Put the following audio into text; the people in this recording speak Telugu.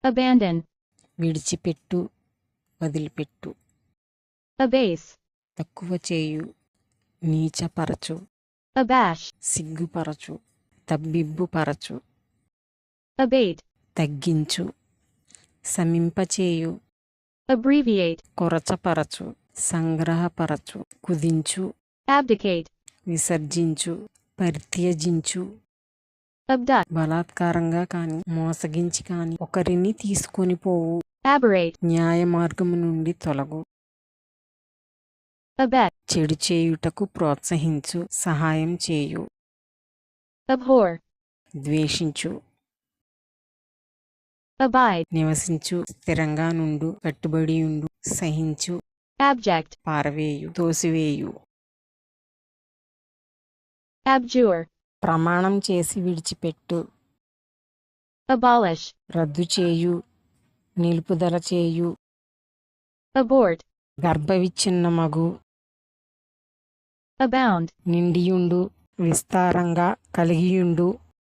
abandon, విడిచిపెట్టు, వదిలిపెట్టు. abase, తక్కువ చేయు, నీచపరచు, abash, సిగ్గుపరచు, తబ్బిబ్బుపరచు. abate, తగ్గించు, శమింపచేయు, abbreviate, కొరచపరచు, సంగ్రహపరచు, కుదించు, abdicate, విసర్జించు, పరిత్యజించు. abduct, బలాత్కారంగా కాని మోసగించి కాని ఒకరిని తీసుకొని పోవు. aberrate, న్యాయ మార్గము నుండి తొలగు. abet, చెడు చేయుటకు ప్రోత్సహించు, సహాయం చేయు. abhor, ద్వేషించు, abide, నివసించు, స్థిరంగా నుండు, కట్టుబడి ఉండు, సహించు, abject, పారవేయు, తోసివేయు. abjure, ప్రమాణం చేసి విడిచిపెట్టు, abolish, రద్దు చేయు, నిలుపుదల చేయు. abort, గర్భవిచ్ఛిన్నమగు, abound, నిండియుండు, విస్తారంగా కలిగియుండు,